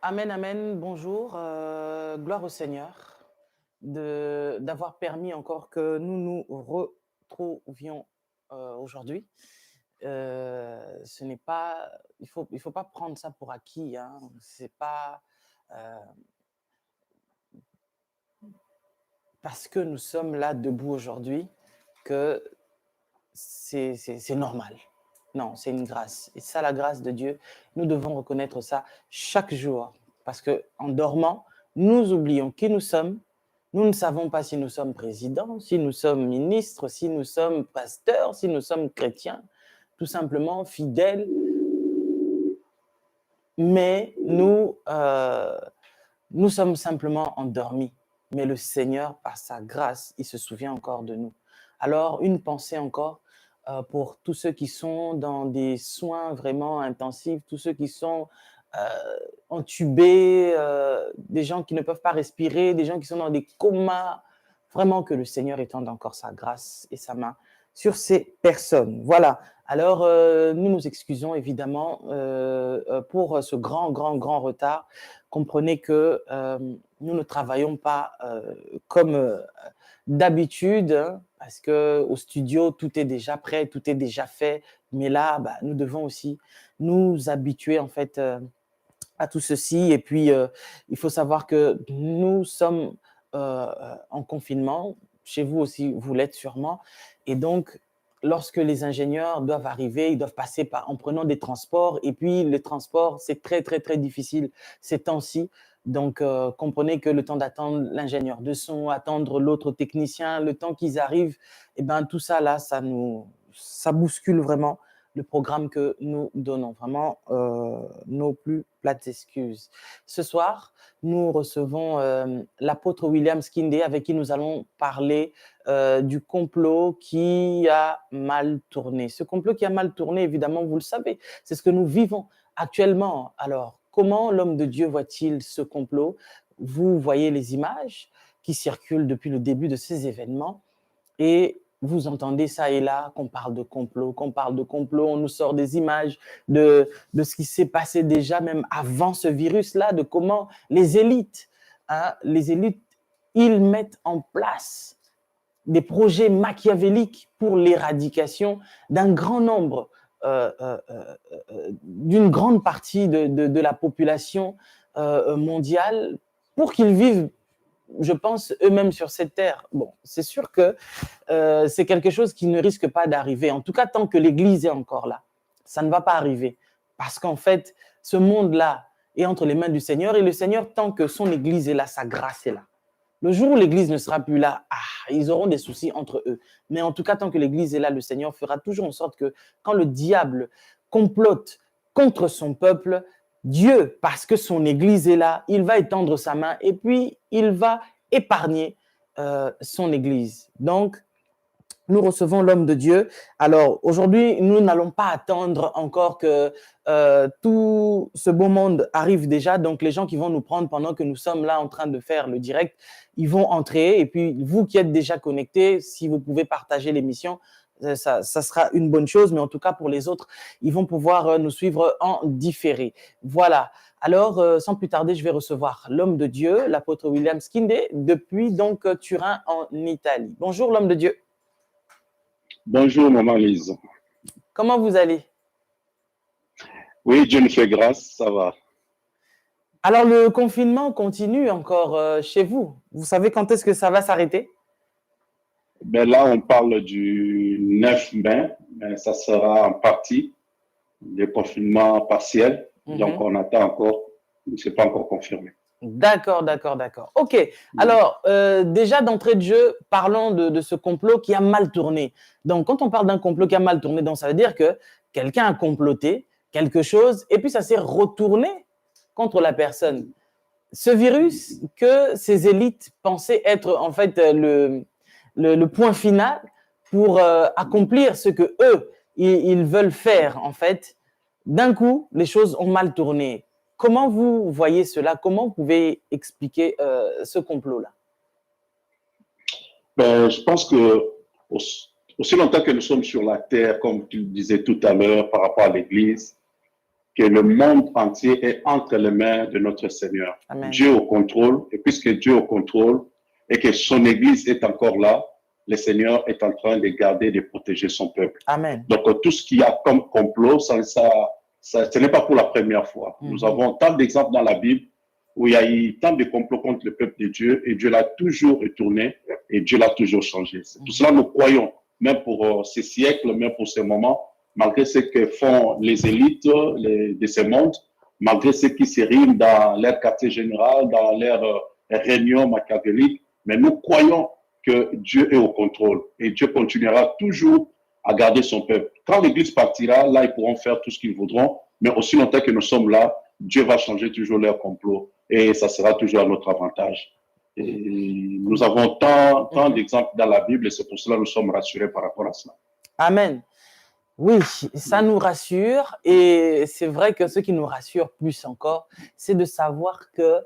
Amen, amen, bonjour, gloire au Seigneur d'avoir permis encore que nous nous retrouvions aujourd'hui. Ce n'est pas, il faut pas prendre ça pour acquis, hein. C'est pas euh, parce que nous sommes là debout aujourd'hui que c'est normal. Non, c'est une grâce. Et ça, la grâce de Dieu, nous devons reconnaître ça chaque jour. Parce que en dormant, nous oublions qui nous sommes. Nous ne savons pas si nous sommes présidents, si nous sommes ministres, si nous sommes pasteurs, si nous sommes chrétiens, tout simplement fidèles. Mais nous sommes simplement endormis. Mais le Seigneur, par sa grâce, il se souvient encore de nous. Alors, une pensée encore pour tous ceux qui sont dans des soins vraiment intensifs, tous ceux qui sont euh, entubés, des gens qui ne peuvent pas respirer, des gens qui sont dans des comas. Vraiment que le Seigneur étende encore sa grâce et sa main sur ces personnes. Voilà. Alors, nous nous excusons évidemment pour ce grand retard. Comprenez que nous ne travaillons pas comme d'habitude, hein, parce qu'au studio, tout est déjà prêt, tout est déjà fait. Mais là, bah, nous devons aussi nous habituer en fait à tout ceci. Et puis, il faut savoir que nous sommes en confinement. Chez vous aussi, vous l'êtes sûrement. Et donc, lorsque les ingénieurs doivent arriver, ils doivent passer en prenant des transports. Et puis, le transport, c'est très difficile ces temps-ci. Donc, comprenez que le temps d'attendre l'ingénieur de son, attendre l'autre technicien, le temps qu'ils arrivent, et ben, tout ça, là, ça bouscule vraiment le programme que nous donnons. Vraiment, nos plus plates excuses. Ce soir, nous recevons l'apôtre William Skindé, avec qui nous allons parler du complot qui a mal tourné. Ce complot qui a mal tourné, évidemment, vous le savez, c'est ce que nous vivons actuellement. Alors, comment l'homme de Dieu voit-il ce complot? Vous voyez les images qui circulent depuis le début de ces événements et vous entendez ça et là qu'on parle de complot, on nous sort des images de ce qui s'est passé déjà même avant ce virus-là, de comment hein, les élites, ils mettent en place des projets machiavéliques pour l'éradication d'un grand nombre, d'une grande partie de la population mondiale pour qu'ils vivent, je pense, eux-mêmes sur cette terre. Bon, c'est sûr que c'est quelque chose qui ne risque pas d'arriver. En tout cas, tant que l'Église est encore là, ça ne va pas arriver. Parce qu'en fait, ce monde-là est entre les mains du Seigneur et le Seigneur, tant que son Église est là, sa grâce est là. Le jour où l'Église ne sera plus là, ils auront des soucis entre eux. Mais en tout cas, tant que l'Église est là, le Seigneur fera toujours en sorte que quand le diable complote contre son peuple, Dieu, parce que son Église est là, il va étendre sa main et puis il va épargner son Église. Donc, nous recevons l'homme de Dieu. Alors, aujourd'hui, nous n'allons pas attendre encore que tout ce beau monde arrive déjà. Donc, les gens qui vont nous prendre pendant que nous sommes là en train de faire le direct, ils vont entrer. Et puis, vous qui êtes déjà connectés, si vous pouvez partager l'émission, ça sera une bonne chose. Mais en tout cas, pour les autres, ils vont pouvoir nous suivre en différé. Voilà. Alors, sans plus tarder, je vais recevoir l'homme de Dieu, l'apôtre William Skindé, depuis donc Turin en Italie. Bonjour, l'homme de Dieu. Bonjour, maman Lise. Comment vous allez? Oui, Dieu nous fait grâce, ça va. Alors, le confinement continue encore chez vous. Vous savez quand est-ce que ça va s'arrêter? Ben là, on parle du 9 mai, mais ça sera en partie des confinements partiels. Donc, on attend encore, ce n'est pas encore confirmé. D'accord. OK. Alors, déjà d'entrée de jeu, parlons de ce complot qui a mal tourné. Donc, quand on parle d'un complot qui a mal tourné, donc ça veut dire que quelqu'un a comploté quelque chose et puis ça s'est retourné contre la personne. Ce virus que ces élites pensaient être en fait le point final pour accomplir ce que eux, ils veulent faire en fait, d'un coup, les choses ont mal tourné. Comment vous voyez cela? Comment vous pouvez expliquer ce complot-là? Ben, je pense que aussi longtemps que nous sommes sur la terre, comme tu le disais tout à l'heure par rapport à l'Église, que le monde entier est entre les mains de notre Seigneur. Amen. Dieu au contrôle, et puisque Dieu au contrôle et que son Église est encore là, le Seigneur est en train de garder et de protéger son peuple. Amen. Donc, tout ce qu'il y a comme complot, ce n'est pas pour la première fois. Nous avons tant d'exemples dans la Bible où il y a eu tant de complots contre le peuple de Dieu et Dieu l'a toujours retourné et Dieu l'a toujours changé. C'est pour cela que nous croyons, même pour ces siècles, même pour ces moments, malgré ce que font les élites de ce monde, malgré ce qui se riment dans leur quartier général, dans leurs réunions machiavéliques, mais nous croyons que Dieu est au contrôle et Dieu continuera toujours à garder son peuple. Quand l'Église partira, là, ils pourront faire tout ce qu'ils voudront, mais aussi longtemps que nous sommes là, Dieu va changer toujours leur complot et ça sera toujours à notre avantage. Et nous avons tant d'exemples dans la Bible et c'est pour cela que nous sommes rassurés par rapport à cela. Amen. Oui, ça nous rassure et c'est vrai que ce qui nous rassure plus encore, c'est de savoir que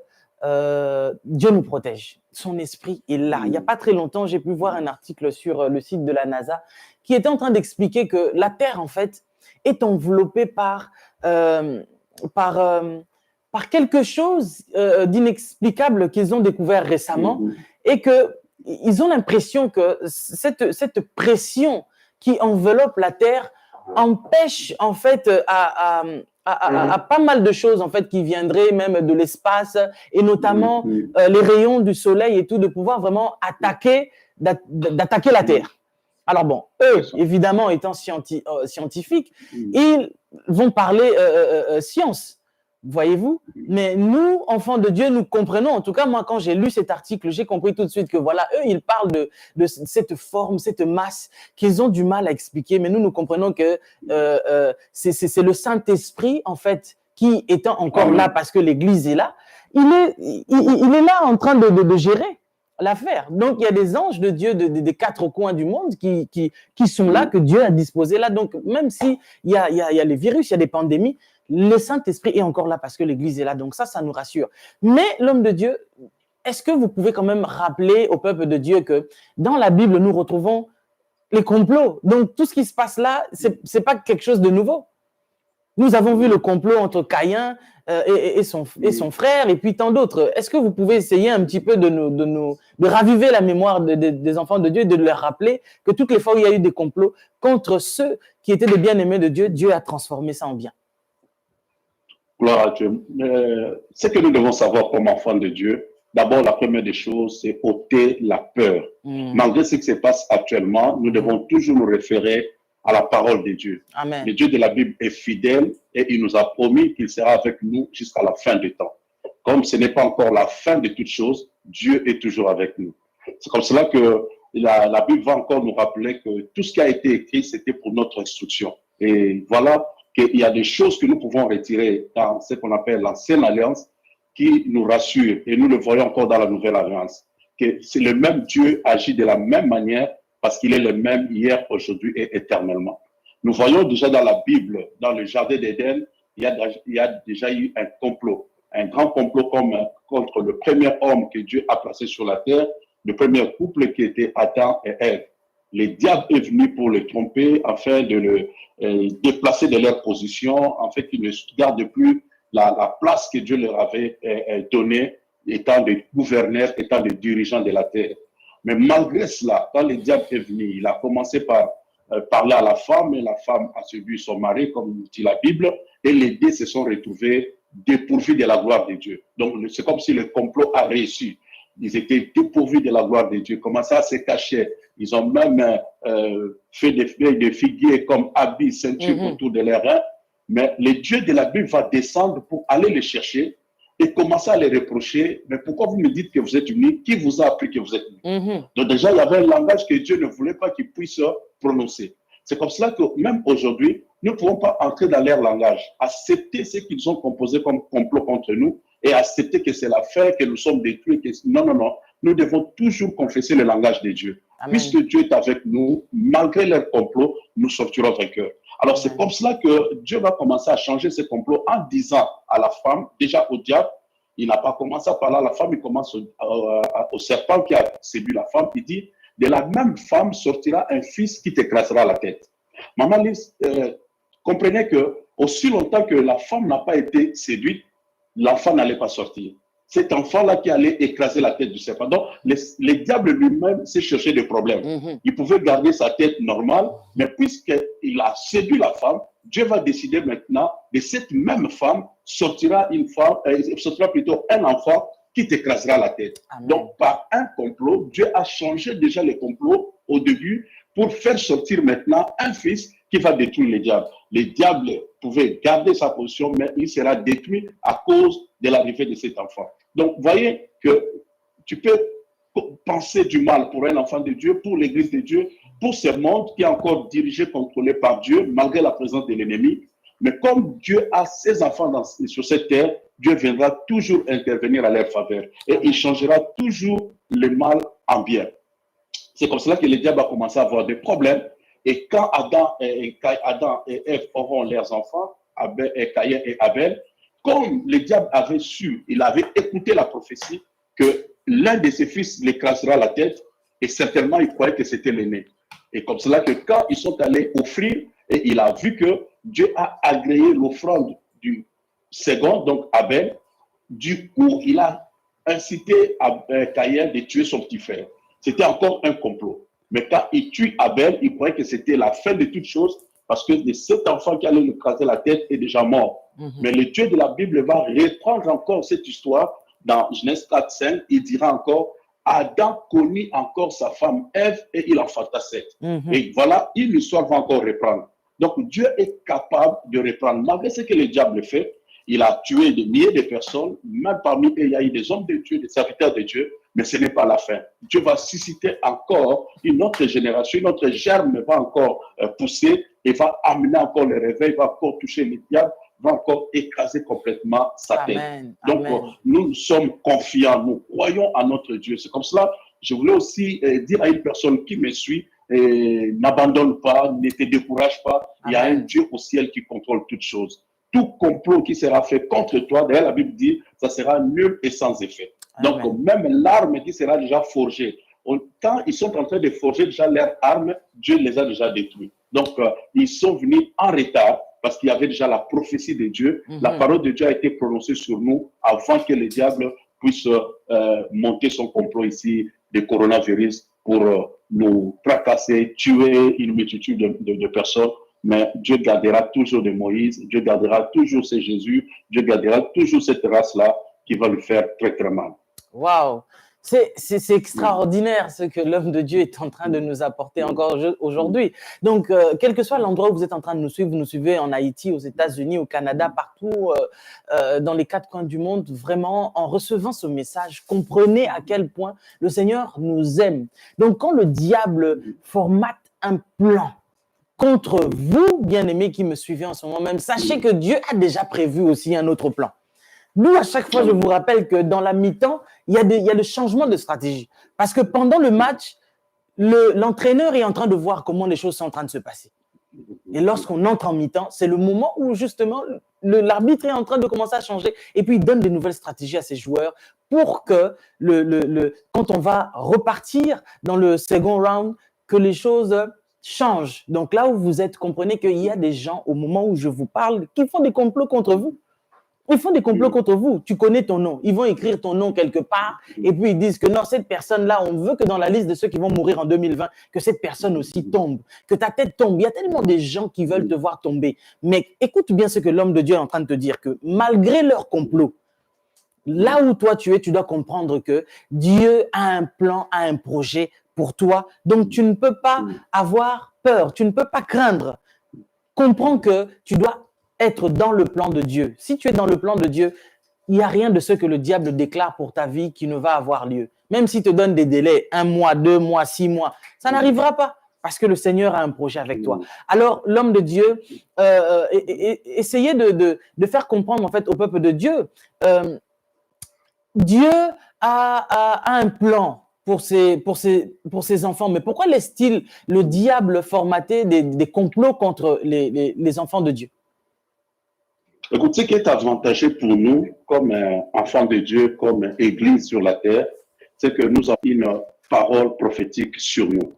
Dieu nous protège. Son esprit est là. Il n'y a pas très longtemps, j'ai pu voir un article sur le site de la NASA qui était en train d'expliquer que la Terre, en fait, est enveloppée par quelque chose d'inexplicable qu'ils ont découvert récemment et qu'ils ont l'impression que cette pression qui enveloppe la Terre empêche en fait à pas mal de choses en fait qui viendraient même de l'espace et notamment les rayons du soleil et tout, de pouvoir vraiment d'attaquer la Terre. Alors bon, eux, évidemment, étant scientifiques, ils vont parler science, voyez-vous. Mais nous, enfants de Dieu, nous comprenons. En tout cas, moi, quand j'ai lu cet article, j'ai compris tout de suite que voilà, eux, ils parlent de cette forme, cette masse qu'ils ont du mal à expliquer. Mais nous comprenons que c'est le Saint-Esprit, en fait, qui étant encore là parce que l'Église est là, il est là en train de gérer l'affaire. Donc, il y a des anges de Dieu des quatre coins du monde qui sont là, que Dieu a disposés là. Donc, même s'il y a les virus, il y a des pandémies, le Saint-Esprit est encore là parce que l'Église est là. Donc, ça nous rassure. Mais l'homme de Dieu, est-ce que vous pouvez quand même rappeler au peuple de Dieu que dans la Bible, nous retrouvons les complots. Donc, tout ce qui se passe là, c'est pas quelque chose de nouveau. Nous avons vu le complot entre Caïn et son frère et puis tant d'autres. Est-ce que vous pouvez essayer un petit peu de raviver la mémoire des enfants de Dieu et de leur rappeler que toutes les fois où il y a eu des complots contre ceux qui étaient des bien-aimés de Dieu, Dieu a transformé ça en bien? Gloire à Dieu. Ce que nous devons savoir comme enfants de Dieu, d'abord, la première des choses, c'est ôter la peur. Malgré ce qui se passe actuellement, nous devons toujours nous référer à la parole de Dieu. Amen. Le Dieu de la Bible est fidèle et il nous a promis qu'il sera avec nous jusqu'à la fin du temps. Comme ce n'est pas encore la fin de toutes choses, Dieu est toujours avec nous. C'est comme cela que la Bible va encore nous rappeler que tout ce qui a été écrit, c'était pour notre instruction. Et voilà qu'il y a des choses que nous pouvons retirer dans ce qu'on appelle l'ancienne alliance qui nous rassure, et nous le voyons encore dans la nouvelle alliance, que c'est le même Dieu agit de la même manière parce qu'il est le même hier, aujourd'hui et éternellement. Nous voyons déjà dans la Bible, dans le jardin d'Éden, il y a déjà eu un complot, un grand complot contre le premier homme que Dieu a placé sur la terre, le premier couple qui était Adam et Ève. Le diable est venu pour le tromper afin de le déplacer de leur position, afin qu'ils ne gardent plus la place que Dieu leur avait donnée, étant des gouverneurs, étant des dirigeants de la terre. Mais malgré cela, quand le diable est venu, il a commencé par parler à la femme, et la femme a séduit son mari, comme dit la Bible, et les deux se sont retrouvés dépourvus de la gloire de Dieu. Donc, c'est comme si le complot a réussi. Ils étaient dépourvus de la gloire de Dieu, commençaient à se cacher. Ils ont même fait des feuilles de figuier comme habits, ceinture autour de leurs reins. Mais le Dieu de la Bible va descendre pour aller les chercher et commencer à les reprocher. Mais pourquoi vous me dites que vous êtes unis? Qui vous a appris que vous êtes unis? Donc déjà, il y avait un langage que Dieu ne voulait pas qu'ils puissent prononcer. C'est comme cela que même aujourd'hui, nous ne pouvons pas entrer dans leur langage, accepter ce qu'ils ont composé comme complot contre nous et accepter que c'est la fin, que nous sommes détruits. Non, non, non. Nous devons toujours confesser le langage de Dieu. Amen. Puisque Dieu est avec nous, malgré leur complot, nous sortirons vainqueurs. Alors, c'est comme cela que Dieu va commencer à changer ce complot en disant à la femme, déjà au diable, il n'a pas commencé à parler à la femme, il commence au serpent qui a séduit la femme, il dit, de la même femme sortira un fils qui t'écrasera la tête. Maman Lise, comprenez que aussi longtemps que la femme n'a pas été séduite, l'enfant n'allait pas sortir. Cet enfant-là qui allait écraser la tête du serpent. Donc, le diable lui-même s'est cherché des problèmes. Il pouvait garder sa tête normale, mais puisqu'il a séduit la femme, Dieu va décider maintenant de cette même femme sortira plutôt un enfant qui t'écrasera la tête. Amen. Donc, par un complot, Dieu a changé déjà les complots au début pour faire sortir maintenant un fils qui va détruire les diables. Les diables pouvaient garder sa position, mais il sera détruit à cause de l'arrivée de cet enfant. Donc, voyez que tu peux penser du mal pour un enfant de Dieu, pour l'Église de Dieu, pour ce monde qui est encore dirigé, contrôlé par Dieu, malgré la présence de l'ennemi. Mais comme Dieu a ses enfants sur cette terre, Dieu viendra toujours intervenir à leur faveur. Et il changera toujours le mal en bien. C'est comme cela que le diable a commencé à avoir des problèmes. Et quand Adam et Ève auront leurs enfants, Caïn et Abel, comme le diable avait su, il avait écouté la prophétie que l'un de ses fils l'écrasera la tête, et certainement il croyait que c'était l'aîné. Et comme cela que quand ils sont allés offrir, et il a vu que Dieu a agréé l'offrande du second, donc Abel, du coup il a incité Caïn de tuer son petit frère. C'était encore un complot. Mais quand il tue Abel, il croyait que c'était la fin de toute chose parce que cet enfant qui allait lui écraser la tête est déjà mort. Mais le Dieu de la Bible va reprendre encore cette histoire dans Genèse 4:5. Il dira encore, Adam connut encore sa femme Ève et il enfanta Seth. Et voilà, une histoire va encore reprendre. Donc Dieu est capable de reprendre. Malgré ce que le diable fait, il a tué des milliers de personnes, même parmi eux, il y a eu des hommes de Dieu, des serviteurs de Dieu, mais ce n'est pas la fin. Dieu va susciter encore une autre génération, une autre germe va encore pousser et va amener encore le réveil, va encore toucher le diable, va encore écraser complètement sa tête. Donc, nous sommes confiants, nous croyons à notre Dieu. C'est comme cela, je voulais aussi dire à une personne qui me suit, n'abandonne pas, ne te décourage pas. Il y a un Dieu au ciel qui contrôle toutes choses. Tout complot qui sera fait contre toi, d'ailleurs la Bible dit, ça sera nul et sans effet. Donc, même l'arme qui sera déjà forgée, quand ils sont en train de forger déjà leurs armes, Dieu les a déjà détruits. Donc, ils sont venus en retard parce qu'il y avait déjà la prophétie de Dieu. La parole de Dieu a été prononcée sur nous avant que le diable puisse monter son complot ici de coronavirus pour nous fracasser, tuer une multitude de personnes. Mais Dieu gardera toujours de Moïse, Dieu gardera toujours ce Jésus, Dieu gardera toujours cette race-là qui va lui faire très très mal. Waouh! C'est extraordinaire ce que l'homme de Dieu est en train de nous apporter encore aujourd'hui. Donc, quel que soit l'endroit où vous êtes en train de nous suivre, vous nous suivez en Haïti, aux États-Unis, au Canada, partout, dans les 4 coins du monde, vraiment, en recevant ce message, comprenez à quel point le Seigneur nous aime. Donc, quand le diable formate un plan contre vous, bien-aimés qui me suivez en ce moment même, sachez que Dieu a déjà prévu aussi un autre plan. D'où à chaque fois, je vous rappelle que dans la mi-temps, il y a le changement de stratégie. Parce que pendant le match, l'entraîneur est en train de voir comment les choses sont en train de se passer. Et lorsqu'on entre en mi-temps, c'est le moment où justement l'arbitre est en train de commencer à changer et puis il donne des nouvelles stratégies à ses joueurs pour que quand on va repartir dans le second round, que les choses changent. Donc là où vous êtes, comprenez qu'il y a des gens au moment où je vous parle qui font des complots contre vous. Ils font des complots contre vous. Tu connais ton nom. Ils vont écrire ton nom quelque part et puis ils disent que non, cette personne-là, on veut que dans la liste de ceux qui vont mourir en 2020, que cette personne aussi tombe, que ta tête tombe. Il y a tellement de gens qui veulent te voir tomber. Mais écoute bien ce que l'homme de Dieu est en train de te dire, que malgré leur complot, là où toi tu es, tu dois comprendre que Dieu a un plan, a un projet pour toi. Donc tu ne peux pas avoir peur, tu ne peux pas craindre. Comprends que tu dois être dans le plan de Dieu. Si tu es dans le plan de Dieu, il n'y a rien de ce que le diable déclare pour ta vie qui ne va avoir lieu. Même s'il te donne des délais, 1 mois, 2 mois, 6 mois, ça n'arrivera pas parce que le Seigneur a un projet avec toi. Alors, l'homme de Dieu, essayez de faire comprendre en fait au peuple de Dieu, Dieu a un plan pour ses enfants. Mais pourquoi laisse-t-il le diable formater des complots contre les enfants de Dieu? Écoute, ce qui est avantageux pour nous, comme enfants de Dieu, comme Église sur la terre, c'est que nous avons une parole prophétique sur nous.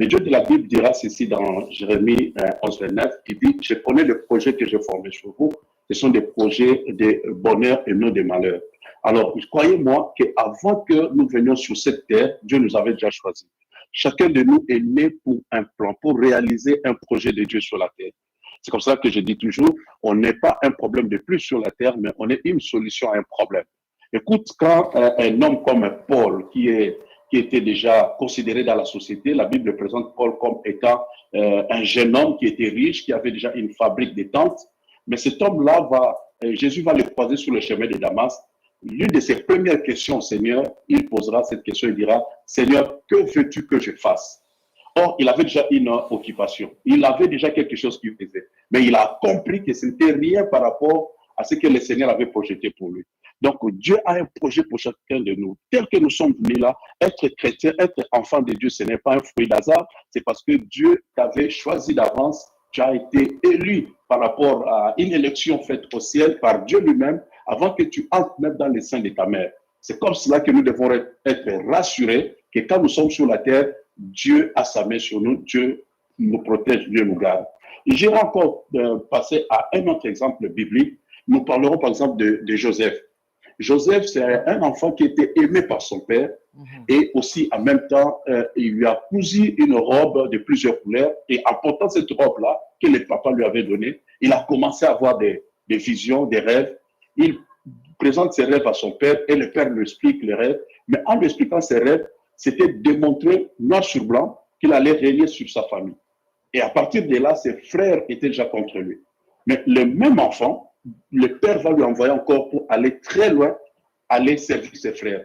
Le Dieu de la Bible dira ceci dans Jérémie 11, 29. Il dit, je connais les projets que j'ai formés sur vous. Ce sont des projets de bonheur et non de malheur. Alors, croyez-moi qu'avant que nous venions sur cette terre, Dieu nous avait déjà choisis. Chacun de nous est né pour un plan, pour réaliser un projet de Dieu sur la terre. C'est comme ça que je dis toujours, on n'est pas un problème de plus sur la terre, mais on est une solution à un problème. Écoute, quand un homme comme Paul, qui était déjà considéré dans la société, la Bible présente Paul comme étant un jeune homme qui était riche, qui avait déjà une fabrique de tentes, mais cet homme-là Jésus va le croiser sur le chemin de Damas. L'une de ses premières questions au Seigneur, il posera cette question, il dira, Seigneur, que veux-tu que je fasse? Or, il avait déjà une occupation, il avait déjà quelque chose qu'il faisait, mais il a compris que ce n'était rien par rapport à ce que le Seigneur avait projeté pour lui. Donc, Dieu a un projet pour chacun de nous. Tel que nous sommes venus là, être chrétien, être enfant de Dieu, ce n'est pas un fruit d'hasard, c'est parce que Dieu t'avait choisi d'avance, tu as été élu par rapport à une élection faite au ciel par Dieu lui-même, avant que tu entres même dans les seins de ta mère. C'est comme cela que nous devons être rassurés que quand nous sommes sur la terre, Dieu a sa main sur nous, Dieu nous protège, Dieu nous garde. J'irai encore passer à un autre exemple biblique. Nous parlerons par exemple de Joseph. Joseph, c'est un enfant qui était aimé par son père et aussi en même temps, il lui a cousu une robe de plusieurs couleurs et en portant cette robe-là que le papa lui avait donnée, il a commencé à avoir des visions, des rêves. Il présente ses rêves à son père et le père lui explique les rêves. Mais en lui expliquant ses rêves, c'était démontrer noir sur blanc qu'il allait régner sur sa famille. Et à partir de là, ses frères étaient déjà contre lui. Mais le même enfant, le père va lui envoyer encore pour aller très loin, aller servir ses frères.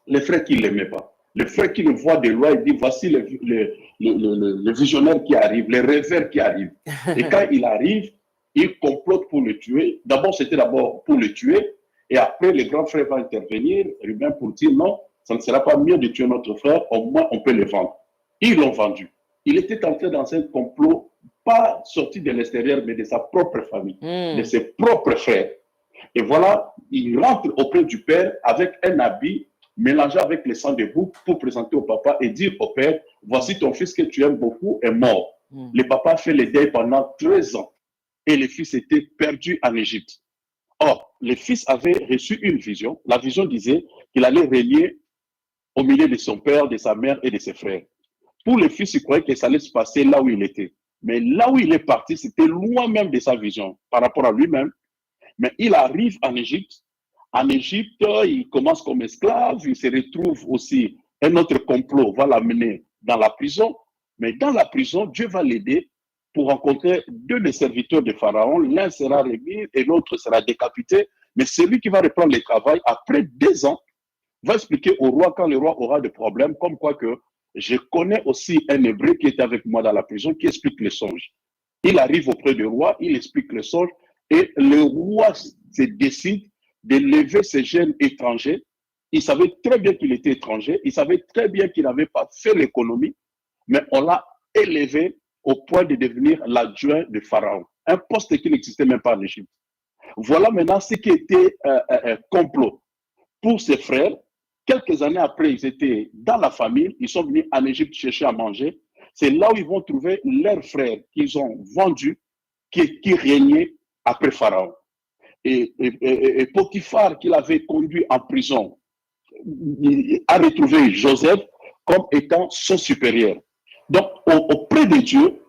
Les frères qui ne l'aimaient pas. Le frère qui le voit de loin, il dit, voici le visionnaire qui arrive, le rêveur qui arrive. Et quand il arrive, il complote pour le tuer. C'était d'abord pour le tuer. Et après, le grand frère va intervenir, lui-même pour dire, non, ça ne sera pas mieux de tuer notre frère, au moins on peut le vendre. Ils l'ont vendu. Il était entré dans un complot, pas sorti de l'extérieur, mais de sa propre famille, de ses propres frères. Et voilà, il rentre auprès du père avec un habit mélangé avec le sang de bouc pour présenter au papa et dire au père, voici ton fils que tu aimes beaucoup est mort. Le papa fait le deuil pendant 13 ans et le fils était perdu en Égypte. Or, le fils avait reçu une vision. La vision disait qu'il allait régner au milieu de son père, de sa mère et de ses frères. Pour le fils, il croyait que ça allait se passer là où il était. Mais là où il est parti, c'était loin même de sa vision par rapport à lui-même. Mais il arrive en Égypte. En Égypte, il commence comme esclave. Il se retrouve aussi, un autre complot va l'amener dans la prison. Mais dans la prison, Dieu va l'aider pour rencontrer deux des serviteurs de Pharaon. L'un sera remis et l'autre sera décapité. Mais celui qui va reprendre le travail, après 2 ans, va expliquer au roi quand le roi aura des problèmes, comme quoi que je connais aussi un Hébreu qui était avec moi dans la prison qui explique les songes. Il arrive auprès du roi, il explique le songe et le roi se décide de lever ces jeunes étrangers. Il savait très bien qu'il était étranger, il savait très bien qu'il n'avait pas fait l'économie, mais on l'a élevé au point de devenir l'adjoint de Pharaon, un poste qui n'existait même pas en Égypte. Voilà maintenant ce qui était un complot pour ses frères. Quelques années après, ils étaient dans la famine, ils sont venus en Égypte chercher à manger. C'est là où ils vont trouver leurs frères qu'ils ont vendus, qui régnaient après Pharaon. Et Potiphar, qu'il avait conduit en prison, a retrouvé Joseph comme étant son supérieur. Donc, auprès de Dieu,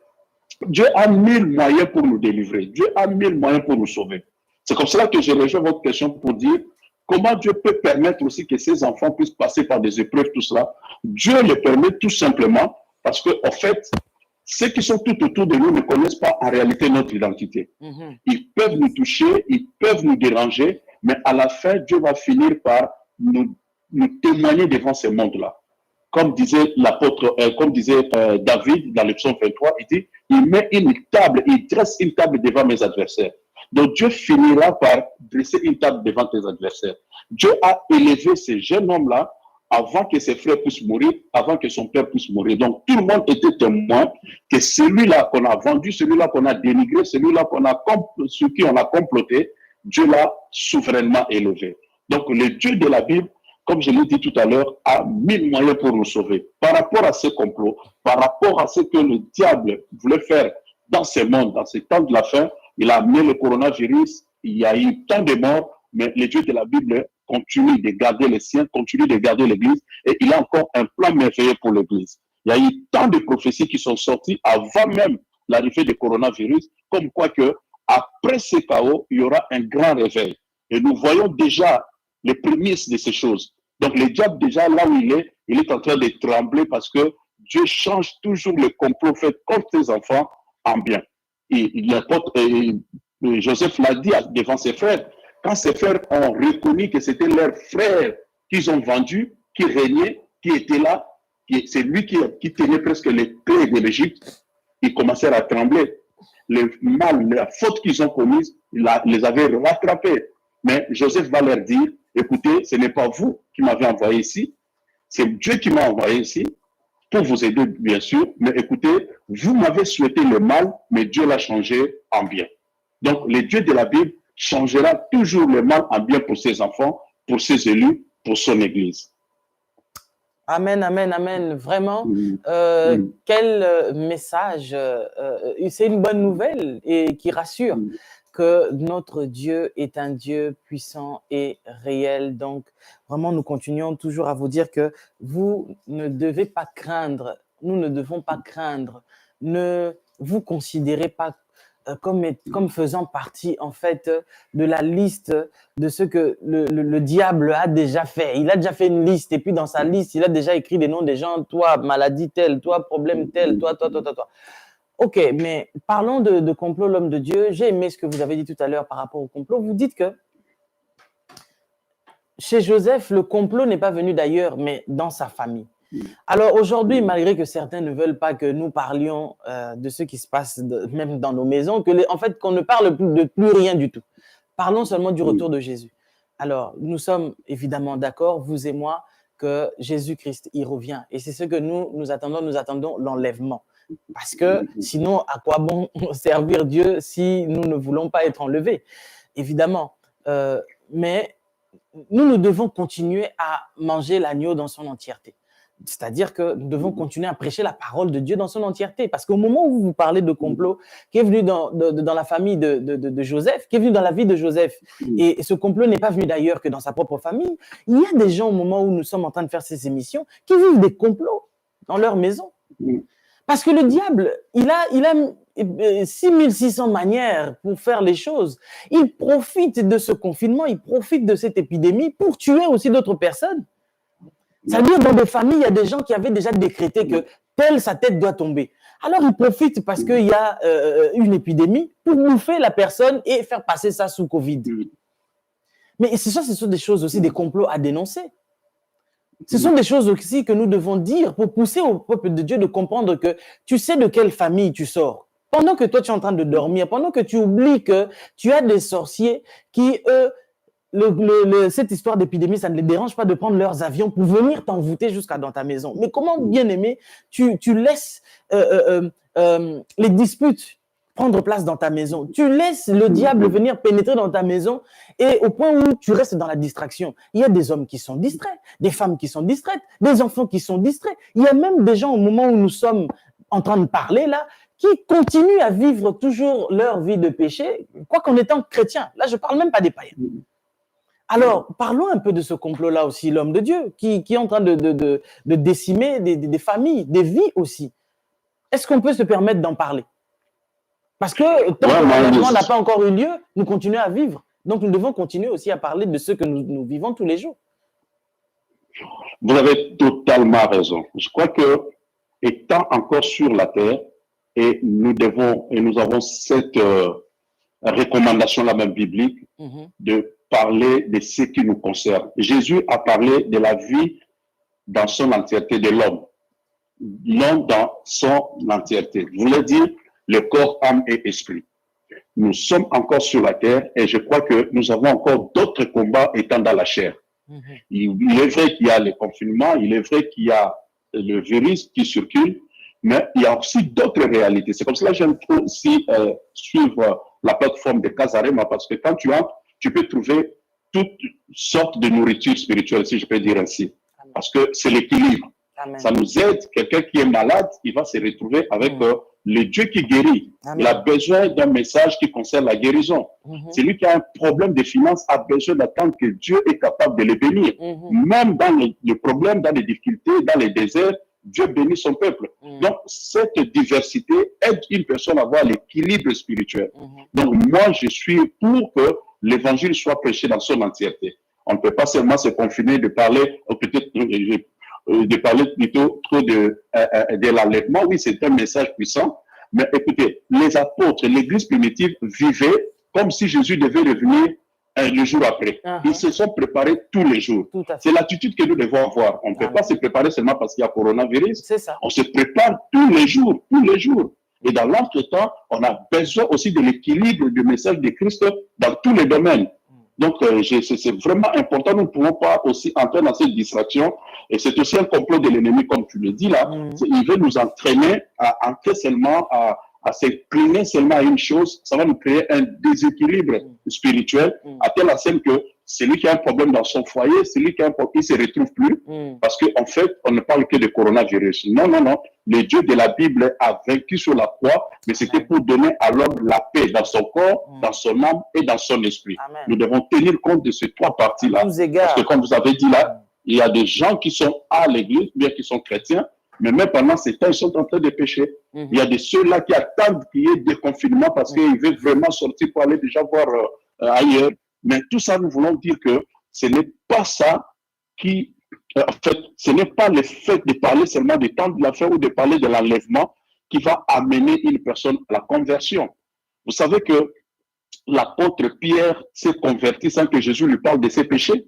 Dieu a 1000 moyens pour nous délivrer. Dieu a 1000 moyens pour nous sauver. C'est comme cela que je rejoins votre question pour dire comment Dieu peut permettre aussi que ses enfants puissent passer par des épreuves, tout cela. Dieu le permet tout simplement parce qu'en fait, ceux qui sont tout autour de nous ne connaissent pas en réalité notre identité. Ils peuvent nous toucher, ils peuvent nous déranger, mais à la fin, Dieu va finir par nous témoigner devant ce monde-là. Comme disait l'apôtre, David dans le psaume 23, il dit, il met une table, il dresse une table devant mes adversaires. Donc Dieu finira par dresser une table devant tes adversaires. Dieu a élevé ce jeune homme-là avant que ses frères puissent mourir, avant que son père puisse mourir. Donc tout le monde était témoin que celui-là qu'on a vendu, celui-là qu'on a dénigré, celui-là sur qui on a comploté, Dieu l'a souverainement élevé. Donc le Dieu de la Bible comme je l'ai dit tout à l'heure, a mille moyens pour nous sauver. Par rapport à ce complot, par rapport à ce que le diable voulait faire dans ce monde, dans ce temps de la fin, il a amené le coronavirus, il y a eu tant de morts, mais le Dieu de la Bible continue de garder les siens, continue de garder l'Église, et il a encore un plan merveilleux pour l'Église. Il y a eu tant de prophéties qui sont sorties avant même l'arrivée du coronavirus, comme quoi que après ce chaos, il y aura un grand réveil. Et nous voyons déjà les prémices de ces choses. Donc le diable, déjà là où il est en train de trembler parce que Dieu change toujours le complot fait contre ses enfants en bien. Joseph l'a dit devant ses frères. Quand ses frères ont reconnu que c'était leur frère qu'ils ont vendu, qui régnait, qui était là, c'est lui qui tenait presque les clés de l'Égypte, ils commencèrent à trembler. Le mal, la faute qu'ils ont commise, il les avait rattrapés. Mais Joseph va leur dire, écoutez, ce n'est pas vous qui m'avez envoyé ici, c'est Dieu qui m'a envoyé ici, pour vous aider, bien sûr, mais écoutez, vous m'avez souhaité le mal, mais Dieu l'a changé en bien. Donc, le Dieu de la Bible changera toujours le mal en bien pour ses enfants, pour ses élus, pour son Église. Amen, amen, amen. Vraiment, quel message. C'est une bonne nouvelle et qui rassure que notre Dieu est un Dieu puissant et réel. Donc, vraiment, nous continuons toujours à vous dire que vous ne devez pas craindre. Nous ne devons pas craindre. Ne vous considérez pas comme faisant partie, en fait, de la liste de ce que le diable a déjà fait. Il a déjà fait une liste, et puis dans sa liste, il a déjà écrit des noms des gens, toi, maladie telle, toi, problème tel, toi. Ok, mais parlons de complot, l'homme de Dieu. J'ai aimé ce que vous avez dit tout à l'heure par rapport au complot. Vous dites que chez Joseph, le complot n'est pas venu d'ailleurs, mais dans sa famille. Alors aujourd'hui, malgré que certains ne veulent pas que nous parlions de ce qui se passe même dans nos maisons, en fait, qu'on ne parle de plus rien du tout. Parlons seulement du retour de Jésus. Alors, nous sommes évidemment d'accord, vous et moi, que Jésus-Christ, il revient. Et c'est ce que nous attendons l'enlèvement. Parce que sinon, à quoi bon servir Dieu si nous ne voulons pas être enlevés? Évidemment. Mais nous devons continuer à manger l'agneau dans son entièreté. C'est-à-dire que nous devons continuer à prêcher la parole de Dieu dans son entièreté. Parce qu'au moment où vous parlez de complot qui est venu dans la famille de Joseph, qui est venu dans la vie de Joseph, et ce complot n'est pas venu d'ailleurs que dans sa propre famille, il y a des gens au moment où nous sommes en train de faire ces émissions qui vivent des complots dans leur maison. Parce que le diable, il a 6600 manières pour faire les choses. Il profite de ce confinement, il profite de cette épidémie pour tuer aussi d'autres personnes. C'est-à-dire, dans des familles, il y a des gens qui avaient déjà décrété que telle sa tête doit tomber. Alors, ils profitent parce qu'il y a une épidémie pour bouffer la personne et faire passer ça sous Covid. Mais ce sont des choses aussi, des complots à dénoncer. Ce sont des choses aussi que nous devons dire pour pousser au peuple de Dieu de comprendre que tu sais de quelle famille tu sors. Pendant que toi, tu es en train de dormir, pendant que tu oublies que tu as des sorciers qui, eux, cette histoire d'épidémie, ça ne les dérange pas de prendre leurs avions pour venir t'envoûter jusqu'à dans ta maison. Mais comment, bien aimé, tu laisses les disputes prendre place dans ta maison. Tu laisses le diable venir pénétrer dans ta maison et au point où tu restes dans la distraction. Il y a des hommes qui sont distraits, des femmes qui sont distraites, des enfants qui sont distraits. Il y a même des gens au moment où nous sommes en train de parler là, qui continuent à vivre toujours leur vie de péché, quoi qu'en étant chrétien. Là, je ne parle même pas des païens. Alors, parlons un peu de ce complot-là aussi, l'homme de Dieu, qui est en train de décimer des familles, des vies aussi. Est-ce qu'on peut se permettre d'en parler? Parce que tant que l'enlèvement n'a pas encore eu lieu, nous continuons à vivre. Donc, nous devons continuer aussi à parler de ce que nous vivons tous les jours. Vous avez totalement raison. Je crois que, étant encore sur la terre, et nous avons cette recommandation-là même biblique de parler de ce qui nous concerne. Jésus a parlé de la vie dans son entièreté de l'homme. L'homme dans son entièreté. Je voulais dire le corps, âme et esprit. Nous sommes encore sur la terre et je crois que nous avons encore d'autres combats étant dans la chair. Il est vrai qu'il y a le confinement, il est vrai qu'il y a le virus qui circule, mais il y a aussi d'autres réalités. C'est comme cela que j'aime aussi suivre la plateforme de Casarema parce que quand tu entres, tu peux trouver toute sorte de nourriture spirituelle, si je peux dire ainsi. Amen. Parce que c'est l'équilibre. Amen. Ça nous aide. Quelqu'un qui est malade, il va se retrouver avec le Dieu qui guérit. Amen. Il a besoin d'un message qui concerne la guérison. Celui qui a un problème de finances a besoin d'attendre que Dieu est capable de le bénir. Même dans les problèmes, dans les difficultés, dans les déserts, Dieu bénit son peuple. Donc, cette diversité aide une personne à avoir l'équilibre spirituel. Donc, moi, je suis pour que l'évangile soit prêché dans son entièreté. On ne peut pas seulement se confiner de parler, ou peut-être de parler plutôt trop de l'enlèvement. Oui, c'est un message puissant. Mais écoutez, les apôtres, l'église primitive vivait comme si Jésus devait revenir le jour après. Ils se sont préparés tous les jours. C'est l'attitude que nous devons avoir. On ne peut pas se préparer seulement parce qu'il y a coronavirus. C'est ça. On se prépare tous les jours, tous les jours. Et dans l'entretemps, on a besoin aussi de l'équilibre du message de Christ dans tous les domaines. Donc, c'est vraiment important. Nous ne pouvons pas aussi entrer dans cette distraction. Et c'est aussi un complot de l'ennemi, comme tu le dis là. Il veut nous entraîner à entrer seulement, à s'incliner seulement à une chose. Ça va nous créer un déséquilibre spirituel à telle enseigne que celui qui a un problème dans son foyer, celui qui a un problème, il ne se retrouve plus. Parce qu'en fait, on ne parle que de coronavirus. Non, non, non. Le Dieu de la Bible a vaincu sur la croix, mais c'était pour donner à l'homme la paix dans son corps, dans son âme et dans son esprit. Amen. Nous devons tenir compte de ces trois parties-là. Parce que comme vous avez dit là, il y a des gens qui sont à l'église, bien qu'ils sont chrétiens, mais même pendant ces temps, ils sont en train de pécher. Il y a de ceux-là qui attendent qu'il y ait des confinements parce qu'ils veulent vraiment sortir pour aller déjà voir ailleurs. Mais tout ça, nous voulons dire que ce n'est pas ça qui... en fait, ce n'est pas le fait de parler seulement du temps de la fin ou de parler de l'enlèvement qui va amener une personne à la conversion. Vous savez que l'apôtre Pierre s'est converti sans que Jésus lui parle de ses péchés.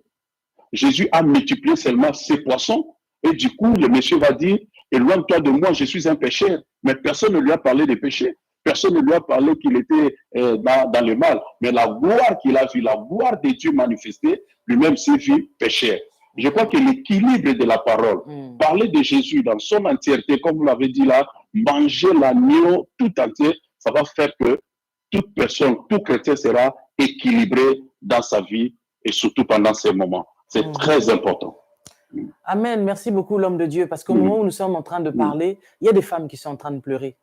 Jésus a multiplié seulement ses poissons et du coup, le monsieur va dire, éloigne-toi de moi, je suis un pécheur. Mais personne ne lui a parlé des péchés. Personne ne lui a parlé qu'il était dans le mal. Mais la gloire qu'il a vue, la gloire de Dieu manifestée, lui-même s'est vu pécheur. Je crois que l'équilibre de la parole, parler de Jésus dans son entièreté, comme vous l'avez dit là, manger l'agneau tout entier, ça va faire que toute personne, tout chrétien sera équilibré dans sa vie et surtout pendant ces moments. C'est très important. Amen. Merci beaucoup, l'homme de Dieu, parce qu'au moment où nous sommes en train de parler, il y a des femmes qui sont en train de pleurer.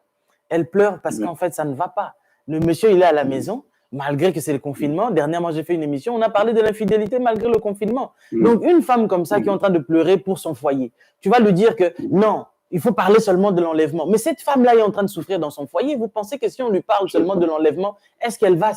Elles pleurent parce qu'en fait, ça ne va pas. Le monsieur, il est à la maison, malgré que c'est le confinement. Dernièrement, j'ai fait une émission, on a parlé de l'infidélité malgré le confinement. Donc, une femme comme ça qui est en train de pleurer pour son foyer, tu vas lui dire que non, il faut parler seulement de l'enlèvement. Mais cette femme-là est en train de souffrir dans son foyer. Vous pensez que si on lui parle seulement de l'enlèvement, est-ce qu'elle va,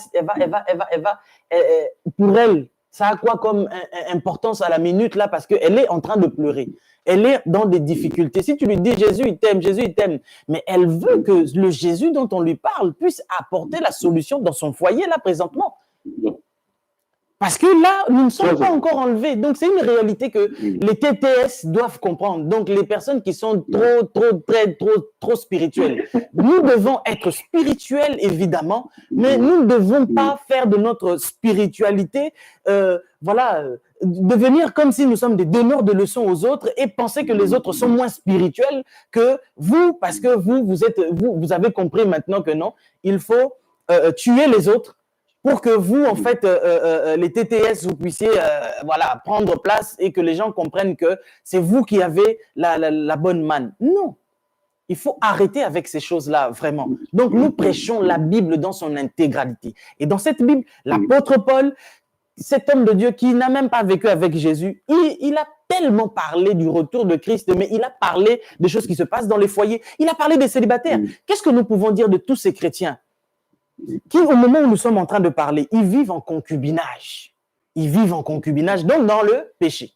pour elle, ça a quoi comme importance à la minute là parce qu'elle est en train de pleurer. Elle est dans des difficultés. Si tu lui dis Jésus, il t'aime, mais elle veut que le Jésus dont on lui parle puisse apporter la solution dans son foyer là présentement. Parce que là, nous ne sommes pas encore enlevés. Donc, c'est une réalité que les TTS doivent comprendre. Donc, les personnes qui sont trop spirituelles. Nous devons être spirituels, évidemment, mais nous ne devons pas faire de notre spiritualité, devenir comme si nous sommes des donneurs de leçons aux autres et penser que les autres sont moins spirituels que vous, parce que vous avez compris maintenant que non, il faut tuer les autres pour que vous, en fait, les TTS, vous puissiez prendre place et que les gens comprennent que c'est vous qui avez la bonne manne. Non, il faut arrêter avec ces choses-là, vraiment. Donc, nous prêchons la Bible dans son intégralité. Et dans cette Bible, l'apôtre Paul, cet homme de Dieu qui n'a même pas vécu avec Jésus, il a tellement parlé du retour de Christ, mais il a parlé des choses qui se passent dans les foyers. Il a parlé des célibataires. Qu'est-ce que nous pouvons dire de tous ces chrétiens qui, au moment où nous sommes en train de parler, ils vivent en concubinage. Ils vivent en concubinage, donc dans le péché.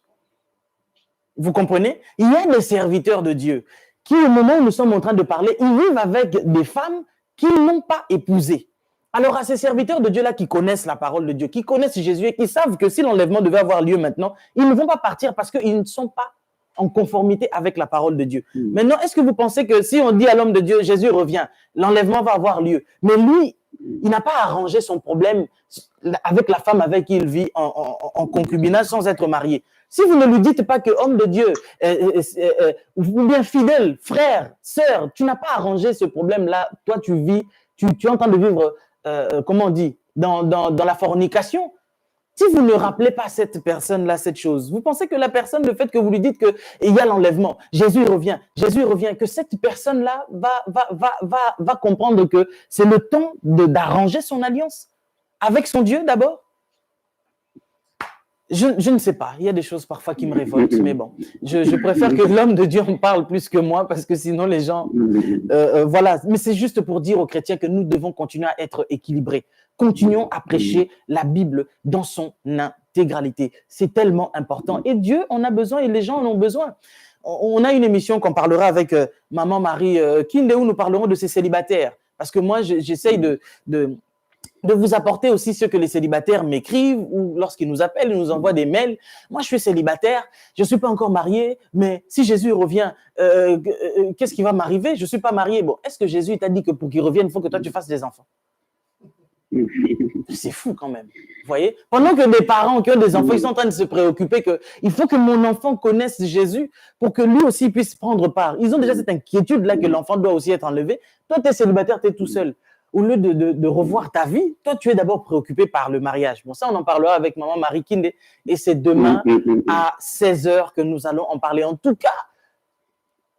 Vous comprenez? Il y a des serviteurs de Dieu qui, au moment où nous sommes en train de parler, ils vivent avec des femmes qu'ils n'ont pas épousées. Alors, à ces serviteurs de Dieu-là qui connaissent la parole de Dieu, qui connaissent Jésus et qui savent que si l'enlèvement devait avoir lieu maintenant, ils ne vont pas partir parce qu'ils ne sont pas en conformité avec la parole de Dieu. Maintenant, est-ce que vous pensez que si on dit à l'homme de Dieu, Jésus revient, l'enlèvement va avoir lieu? Mais lui, il n'a pas arrangé son problème avec la femme avec qui il vit en concubinage sans être marié. Si vous ne lui dites pas que homme de Dieu, ou bien fidèle, frère, sœur, tu n'as pas arrangé ce problème-là, toi tu vis, tu es en train de vivre, comment on dit, dans la fornication. Si vous ne rappelez pas cette personne-là cette chose, vous pensez que la personne, le fait que vous lui dites qu'il y a l'enlèvement, Jésus revient, que cette personne-là va comprendre que c'est le temps d'arranger son alliance avec son Dieu d'abord? Je ne sais pas, il y a des choses parfois qui me révoltent, mais bon, je préfère que l'homme de Dieu en parle plus que moi, parce que sinon les gens, voilà. Mais c'est juste pour dire aux chrétiens que nous devons continuer à être équilibrés. Continuons à prêcher la Bible dans son intégralité. C'est tellement important. Et Dieu en a besoin et les gens en ont besoin. On a une émission qu'on parlera avec Maman Marie Kinde, où nous parlerons de ces célibataires. Parce que moi, j'essaye de vous apporter aussi ce que les célibataires m'écrivent ou lorsqu'ils nous appellent, ils nous envoient des mails. Moi, je suis célibataire, je ne suis pas encore marié, mais si Jésus revient, qu'est-ce qui va m'arriver? Je ne suis pas marié. Bon, est-ce que Jésus t'a dit que pour qu'il revienne, il faut que toi, tu fasses des enfants? C'est fou quand même. Vous voyez? Pendant que des parents qui ont des enfants, ils sont en train de se préoccuper qu'il faut que mon enfant connaisse Jésus pour que lui aussi puisse prendre part. Ils ont déjà cette inquiétude-là que l'enfant doit aussi être enlevé. Toi, tu es célibataire, tu es tout seul. Au lieu de revoir ta vie, toi, tu es d'abord préoccupé par le mariage. Bon, ça, on en parlera avec Maman Marie Kinde. Et c'est demain à 16h que nous allons en parler. En tout cas,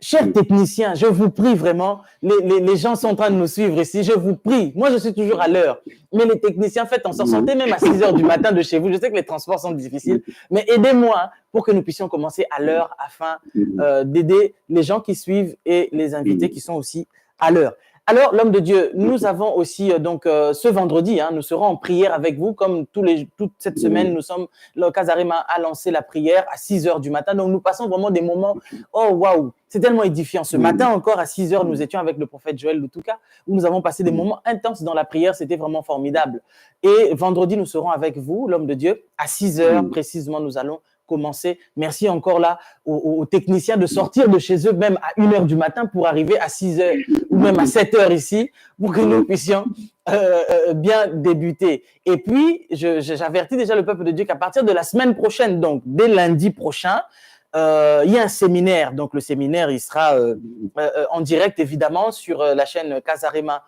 chers techniciens, je vous prie vraiment, les gens sont en train de nous suivre ici, je vous prie. Moi, je suis toujours à l'heure. Mais les techniciens, faites en sorte, sortez même à 6h du matin de chez vous. Je sais que les transports sont difficiles, mais aidez-moi pour que nous puissions commencer à l'heure afin d'aider les gens qui suivent et les invités qui sont aussi à l'heure. Alors, l'homme de Dieu, nous avons aussi ce vendredi, nous serons en prière avec vous, comme toute cette semaine, le Casarema a lancé la prière à 6h du matin. Donc, nous passons vraiment des moments, oh waouh, c'est tellement édifiant. Ce matin encore, à 6h, nous étions avec le prophète Joël Lutuka, où nous avons passé des moments intenses dans la prière. C'était vraiment formidable. Et vendredi, nous serons avec vous, l'homme de Dieu, à 6h précisément, nous allons commencer. Merci encore là aux techniciens de sortir de chez eux même à 1h du matin pour arriver à 6h ou même à 7h ici pour que nous puissions bien débuter. Et puis, j'avertis déjà le peuple de Dieu qu'à partir de la semaine prochaine, donc dès lundi prochain, il y a un séminaire. Donc, le séminaire, il sera en direct, évidemment, sur la chaîne Casarema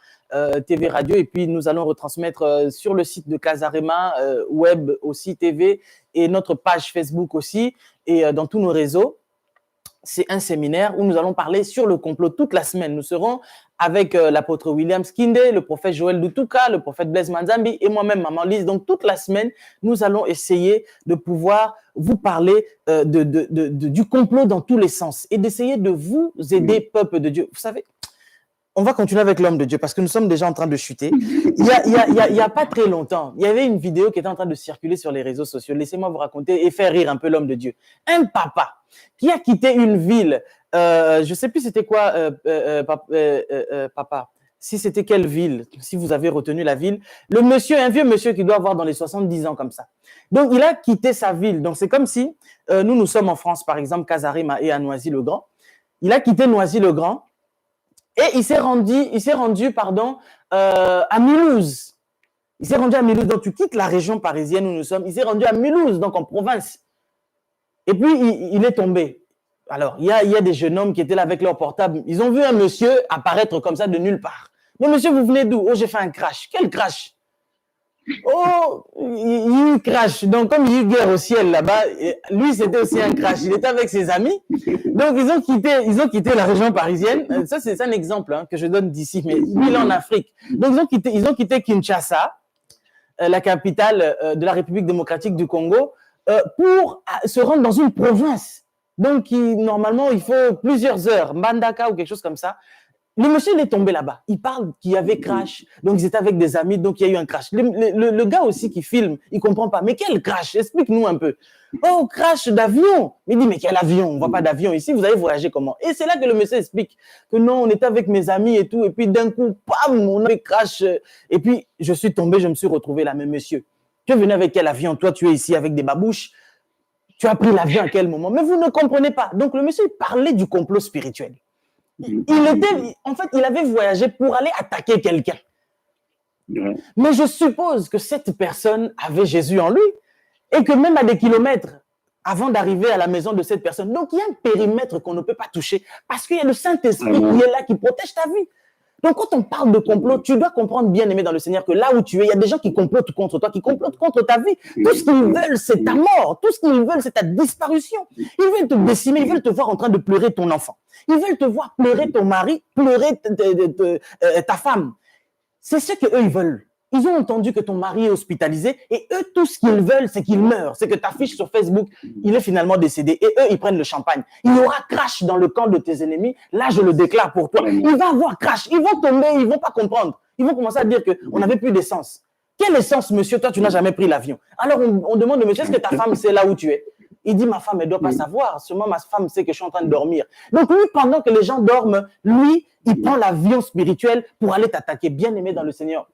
TV Radio. Et puis, nous allons retransmettre sur le site de Casarema Web aussi TV et notre page Facebook aussi et dans tous nos réseaux. C'est un séminaire où nous allons parler sur le complot toute la semaine. Nous serons avec l'apôtre William Skinde, le prophète Joël Lutuka, le prophète Blaise Manzambi et moi-même, Maman Lise. Donc, toute la semaine, nous allons essayer de pouvoir vous parler du complot dans tous les sens et d'essayer de vous aider, peuple de Dieu. Vous savez, on va continuer avec l'homme de Dieu parce que nous sommes déjà en train de chuter. Il y a pas très longtemps, il y avait une vidéo qui était en train de circuler sur les réseaux sociaux. Laissez-moi vous raconter et faire rire un peu l'homme de Dieu. Un papa qui a quitté une ville, je ne sais plus c'était quoi, papa, si c'était quelle ville, si vous avez retenu la ville. Le monsieur, un vieux monsieur qui doit avoir dans les 70 ans comme ça. Donc, il a quitté sa ville. Donc, c'est comme si nous sommes en France, par exemple, Casarema et à Noisy-le-Grand. Il a quitté Noisy-le-Grand. Et il s'est rendu à Mulhouse. Il s'est rendu à Mulhouse. Donc, tu quittes la région parisienne où nous sommes. Il s'est rendu à Mulhouse, donc en province. Et puis, il est tombé. Alors, il y a des jeunes hommes qui étaient là avec leur portable. Ils ont vu un monsieur apparaître comme ça de nulle part. Mais monsieur, vous venez d'où? Oh, j'ai fait un crash. Quel crash? Oh, il y a eu crash. Donc, comme il y a eu guerre au ciel là-bas, lui, c'était aussi un crash. Il était avec ses amis. Donc, ils ont quitté la région parisienne. Ça, c'est un exemple que je donne d'ici, mais il est en Afrique. Donc, ils ont quitté Kinshasa, la capitale de la République démocratique du Congo, pour se rendre dans une province. Donc, normalement, il faut plusieurs heures, Mbandaka ou quelque chose comme ça. Le monsieur, il est tombé là-bas. Il parle qu'il y avait crash. Donc, ils étaient avec des amis. Donc, il y a eu un crash. Le gars aussi qui filme, il ne comprend pas. Mais quel crash? Explique-nous un peu. Oh, crash d'avion. Il dit, mais quel avion? On ne voit pas d'avion ici. Vous allez voyager comment? Et c'est là que le monsieur explique que non, on était avec mes amis et tout. Et puis, d'un coup, pam, on a eu crash. Et puis, je suis tombé, je me suis retrouvé là. Mais monsieur, tu es venu avec quel avion? Toi, tu es ici avec des babouches. Tu as pris l'avion à quel moment? Mais vous ne comprenez pas. Donc, le monsieur parlait du complot spirituel. Il avait voyagé pour aller attaquer quelqu'un. Mais je suppose que cette personne avait Jésus en lui et que même à des kilomètres avant d'arriver à la maison de cette personne, donc il y a un périmètre qu'on ne peut pas toucher parce qu'il y a le Saint-Esprit qui est là, qui protège ta vie. Donc, quand on parle de complot, tu dois comprendre, bien aimé dans le Seigneur, que là où tu es, il y a des gens qui complotent contre toi, qui complotent contre ta vie. Tout ce qu'ils veulent, c'est ta mort. Tout ce qu'ils veulent, c'est ta disparition. Ils veulent te décimer, ils veulent te voir en train de pleurer ton enfant. Ils veulent te voir pleurer ton mari, pleurer ta femme. C'est ce qu'eux, ils veulent. Ils ont entendu que ton mari est hospitalisé et eux, tout ce qu'ils veulent, c'est qu'il meure. C'est que ta fiche sur Facebook, il est finalement décédé et eux, ils prennent le champagne. Il y aura crash dans le camp de tes ennemis. Là, je le déclare pour toi. Il va y avoir crash. Ils vont tomber, ils vont pas comprendre. Ils vont commencer à dire qu'on n'avait plus d'essence. Quelle essence, monsieur? Toi, tu n'as jamais pris l'avion. Alors, on demande au monsieur, est-ce que ta femme sait là où tu es? Il dit, ma femme, elle ne doit pas savoir. Seulement, ma femme sait que je suis en train de dormir. Donc, lui, pendant que les gens dorment, lui, il prend l'avion spirituel pour aller t'attaquer. Bien aimé dans le Seigneur.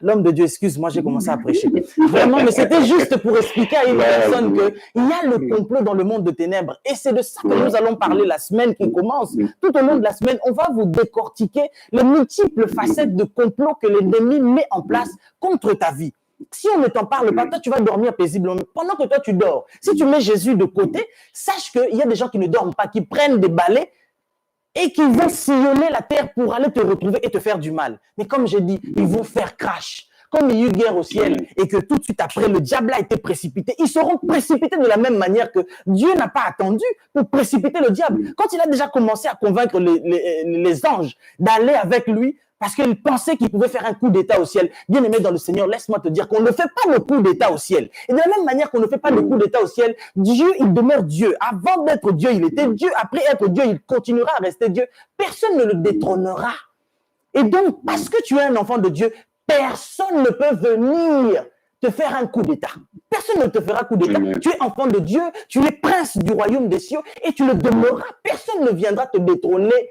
L'homme de Dieu, excuse-moi, j'ai commencé à prêcher. Vraiment, mais c'était juste pour expliquer à une personne qu'il y a le complot dans le monde de ténèbres. Et c'est de ça que nous allons parler la semaine qui commence. Tout au long de la semaine, on va vous décortiquer les multiples facettes de complot que l'ennemi met en place contre ta vie. Si on ne t'en parle pas, toi, tu vas dormir paisiblement. Pendant que toi, tu dors, si tu mets Jésus de côté, sache qu'il y a des gens qui ne dorment pas, qui prennent des balais et qui vont sillonner la terre pour aller te retrouver et te faire du mal. Mais comme j'ai dit, ils vont faire crash. Comme il y a eu guerre au ciel et que tout de suite après, le diable a été précipité, ils seront précipités de la même manière que Dieu n'a pas attendu pour précipiter le diable. Quand il a déjà commencé à convaincre les anges d'aller avec lui, parce qu'il pensait qu'il pouvait faire un coup d'état au ciel. Bien aimé dans le Seigneur, laisse-moi te dire qu'on ne fait pas le coup d'état au ciel. Et de la même manière qu'on ne fait pas le coup d'état au ciel, Dieu, il demeure Dieu. Avant d'être Dieu, il était Dieu. Après être Dieu, il continuera à rester Dieu. Personne ne le détrônera. Et donc, parce que tu es un enfant de Dieu, personne ne peut venir te faire un coup d'état. Personne ne te fera coup d'état. Tu es enfant de Dieu, tu es prince du royaume des cieux et tu le demeureras. Personne ne viendra te détrôner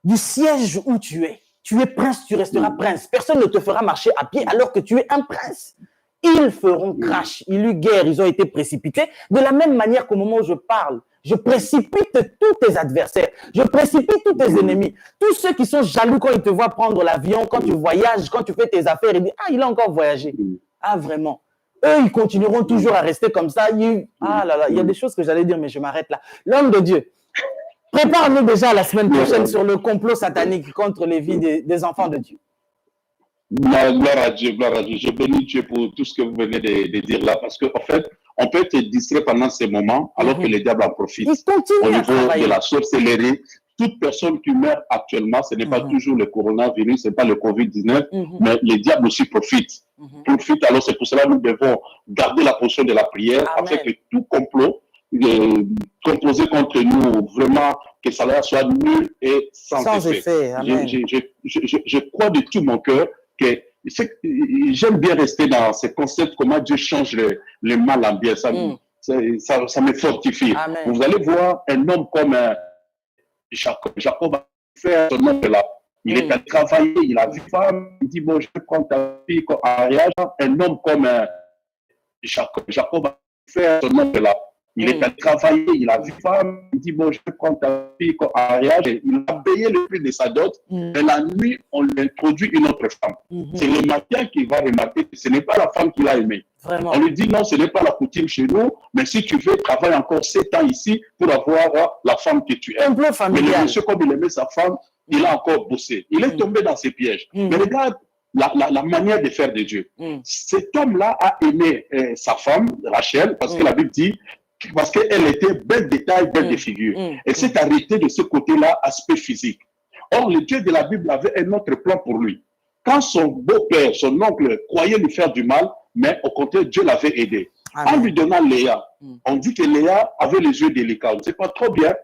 du siège où tu es. Tu es prince, tu resteras prince. Personne ne te fera marcher à pied alors que tu es un prince. Ils feront crash. Il y a eu guerre, ils ont été précipités. De la même manière qu'au moment où je parle, je précipite tous tes adversaires. Je précipite tous tes ennemis. Tous ceux qui sont jaloux quand ils te voient prendre l'avion, quand tu voyages, quand tu fais tes affaires, ils disent « Ah, il a encore voyagé. » Ah, vraiment. Eux, ils continueront toujours à rester comme ça. Ah là là, il y a des choses que j'allais dire, mais je m'arrête là. L'homme de Dieu. Prépare-nous déjà la semaine prochaine sur le complot satanique contre les vies des enfants de Dieu. Gloire à Dieu, gloire à Dieu. Je bénis Dieu pour tout ce que vous venez de dire là, parce qu'en fait, on peut être distrait pendant ces moments, alors que le diable en profite. Au niveau de la sorcellerie, toute personne qui meurt actuellement, ce n'est pas toujours le coronavirus, ce n'est pas le Covid-19, mais le diable aussi profite. Profite, alors c'est pour cela que nous devons garder la position de la prière, afin que tout complot composé contre nous, vraiment, que ça soit nul et sans effet. Je crois de tout mon cœur que j'aime bien rester dans ce concept, comment Dieu change le mal en bien. Ça me fortifie. Amen. Vous allez voir un homme comme Jacob. Jacob a fait son homme là. Il est allé travailler, il a vu femme, il dit, bon, je vais prendre ta fille en mariage. Un homme comme Jacob. Jacob a fait son homme là. Il est allé travailler, il a vu femme, il dit, bon, je vais prendre ta fille en mariage. Il a payé le prix de sa dot, et la nuit, on lui introduit une autre femme. C'est le matin qu'il va remarquer que ce n'est pas la femme qu'il a aimée. Vraiment. On lui dit, non, ce n'est pas la coutume chez nous, mais si tu veux, travaille encore 7 ans ici pour avoir la femme que tu aimes. Mais le monsieur, comme il aimait sa femme, il a encore bossé. Il est tombé dans ses pièges. Mais regarde la manière de faire de Dieu. Cet homme-là a aimé sa femme, Rachel, parce que la Bible dit, parce qu'elle était belle de taille, belle de figure. Elle s'est arrêtée de ce côté-là, aspect physique. Or, le Dieu de la Bible avait un autre plan pour lui. Quand son beau-père, son oncle, croyait lui faire du mal, mais au contraire, Dieu l'avait aidé. Amen. En lui donnant Léa, on dit que Léa avait les yeux délicats. On ne sait pas trop bien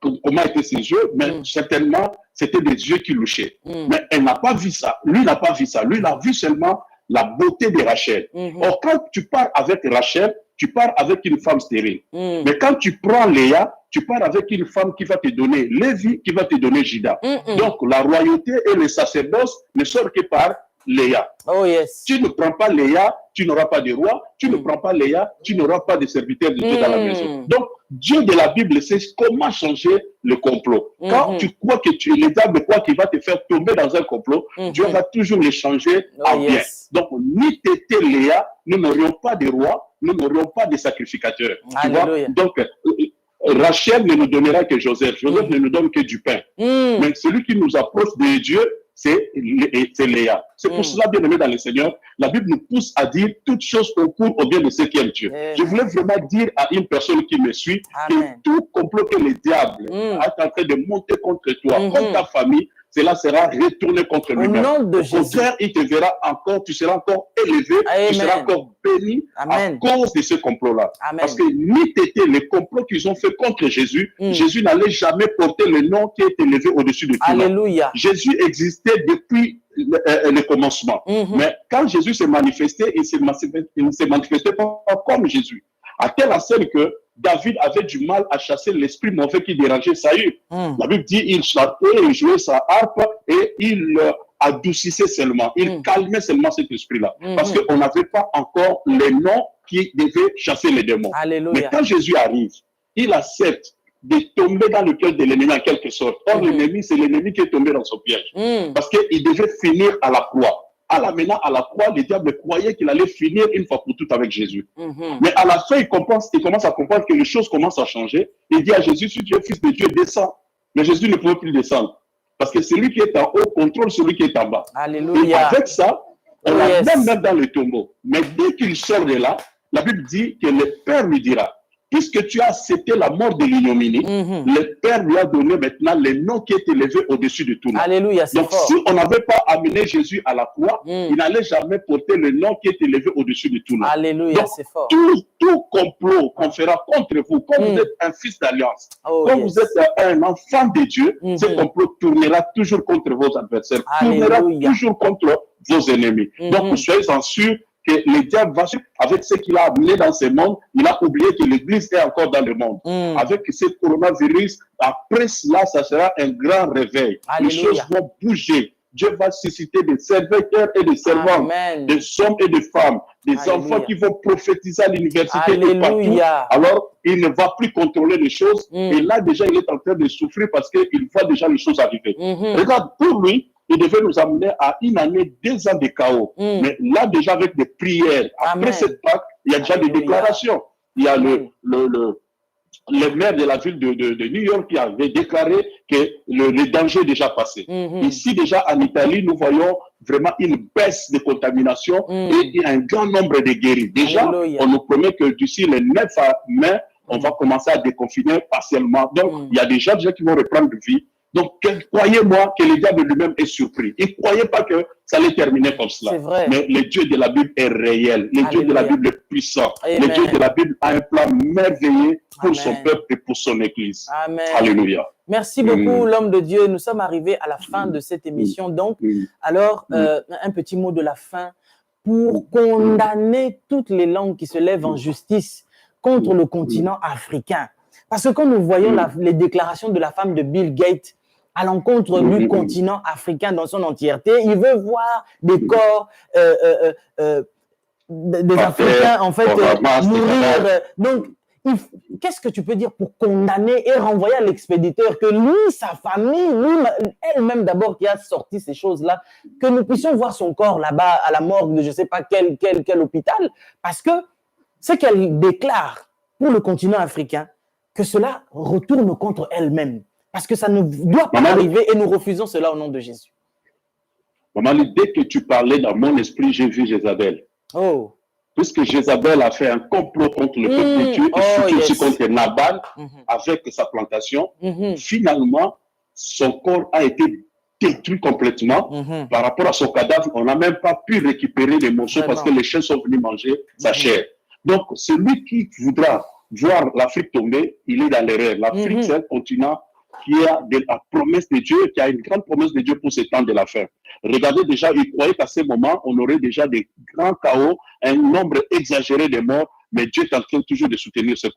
comment étaient ses yeux, mais certainement, c'était des yeux qui louchaient. Mais elle n'a pas vu ça. Lui n'a pas vu ça. Lui, il a vu seulement la beauté de Rachel. Or, quand tu pars avec Rachel, tu pars avec une femme stérile. Mais quand tu prends Léa, tu pars avec une femme qui va te donner Lévi, qui va te donner Juda. Donc, la royauté et le sacerdoce ne sortent que par Léa. Oh yes. Tu ne prends pas Léa, tu n'auras pas de roi. Tu ne prends pas Léa, tu n'auras pas de serviteurs de Dieu dans la maison. Donc, Dieu de la Bible sait comment changer le complot. Quand tu crois que le diable croit qu'il va te faire tomber dans un complot, Dieu va toujours le changer en bien. Donc, ni t'étais Léa, nous n'aurions pas de roi, nous n'aurions pas de sacrificateurs. Tu vois? Donc, Rachel ne nous donnera que Joseph. Joseph ne nous donne que du pain. Mais celui qui nous approche de Dieu, c'est Léa. C'est pour cela, bien aimé dans le Seigneur, la Bible nous pousse à dire toutes choses concourent au bien de ceux qui aiment Dieu. Je voulais vraiment dire à une personne qui me suit que tout complot que le diable est en train de monter contre toi, contre ta famille, cela sera retourné contre lui-même. Au nom de Jésus. Au contraire, il te verra encore, tu seras encore élevé, tu seras encore béni à cause de ce complot-là. Parce que ni t'étais les complots qu'ils ont fait contre Jésus, Jésus n'allait jamais porter le nom qui est élevé au-dessus de tout. Alléluia. Jésus existait depuis le commencement. Mais quand Jésus s'est manifesté, il ne s'est manifesté pas comme Jésus. À telle enseigne que David avait du mal à chasser l'esprit mauvais qui dérangeait Saül. La Bible dit il chantait, il jouait sa harpe et il adoucissait seulement, il calmait seulement cet esprit-là. Parce qu'on n'avait pas encore les noms qui devaient chasser les démons. Alléluia. Mais quand Jésus arrive, il accepte de tomber dans le cœur de l'ennemi en quelque sorte. Or, l'ennemi, c'est l'ennemi qui est tombé dans son piège. Parce qu'il devait finir à la croix. À l'amenant à la croix, le diable croyait qu'il allait finir une fois pour toutes avec Jésus. Mais à la fin, il commence à comprendre que les choses commencent à changer. Il dit à Jésus, si tu es fils de Dieu, descends. Mais Jésus ne pouvait plus descendre. Parce que celui qui est en haut contrôle celui qui est en bas. Alléluia. Et avec ça, on l'a même dans le tombeau. Mais dès qu'il sort de là, la Bible dit que le Père lui dira, puisque tu as accepté la mort de l'ignominie, le Père lui a donné maintenant le nom qui est élevé au-dessus de tout nom. Alléluia, c'est Donc, fort. si on n'avait pas amené Jésus à la croix, il n'allait jamais porter le nom qui est élevé au-dessus de tout nom. Alléluia, c'est fort. Tout complot qu'on fera contre vous, comme vous êtes un fils d'alliance, comme vous êtes un enfant de Dieu, ce complot tournera toujours contre vos adversaires, tournera toujours contre vos ennemis. Donc, soyez-en sûrs que le diable va avec ce qu'il a amené dans ce monde, il a oublié que l'Église est encore dans le monde. Avec ce coronavirus, après cela, ça sera un grand réveil. Alléluia. Les choses vont bouger. Dieu va susciter des serviteurs et des servantes, des hommes et des femmes, des enfants qui vont prophétiser à l'université et partout. Alors, il ne va plus contrôler les choses. Et là, déjà, il est en train de souffrir parce qu'il voit déjà les choses arriver. Regarde, pour lui, il devait nous amener à une année, 2 ans de chaos. Mais là, déjà, avec des prières, après cette Pâque, il y a déjà des déclarations. Il y a le maire de la ville de New York qui avait déclaré que le danger est déjà passé. Ici, déjà, en Italie, nous voyons vraiment une baisse de contamination et un grand nombre de guéris. Déjà, on nous promet que d'ici le 9 mai, on va commencer à déconfiner partiellement. Donc, il y a déjà des gens qui vont reprendre vie. Donc, croyez-moi que le diable lui-même est surpris. Il ne croyait pas que ça allait terminer comme cela. Mais le Dieu de la Bible est réel. Le Dieu de la Bible est puissant. Le Dieu de la Bible a un plan merveilleux pour son peuple et pour son Église. Amen. Alléluia. Merci beaucoup, l'homme de Dieu. Nous sommes arrivés à la fin de cette émission. Donc, alors, un petit mot de la fin pour condamner toutes les langues qui se lèvent en justice contre le continent africain. Parce que quand nous voyons les déclarations de la femme de Bill Gates à l'encontre du continent africain dans son entièreté, il veut voir des corps des Africains en fait mourir. Donc, qu'est-ce que tu peux dire pour condamner et renvoyer à l'expéditeur que lui, sa famille, elle-même d'abord qui a sorti ces choses-là, que nous puissions voir son corps là-bas à la morgue de je ne sais pas quel hôpital, parce que ce qu'elle déclare pour le continent africain, que cela retourne contre elle-même. Parce que ça ne doit pas arriver et nous refusons cela au nom de Jésus. Maman, dès que tu parlais dans mon esprit, j'ai vu Jézabel. Oh. Puisque Jézabel a fait un complot contre le peuple de Dieu et surtout aussi contre Nabal avec sa plantation, finalement, son corps a été détruit complètement. Par rapport à son cadavre, on n'a même pas pu récupérer les morceaux parce que les chiens sont venus manger sa chair. Donc, celui qui voudra voir l'Afrique tomber, il est dans l'erreur. L'Afrique, c'est un continent qui a de la promesse de Dieu, qui a une grande promesse de Dieu pour ce temps de la fin. Regardez déjà, il croyait qu'à ce moment, on aurait déjà des grands chaos, un nombre exagéré de morts, mais Dieu est en train toujours de soutenir ce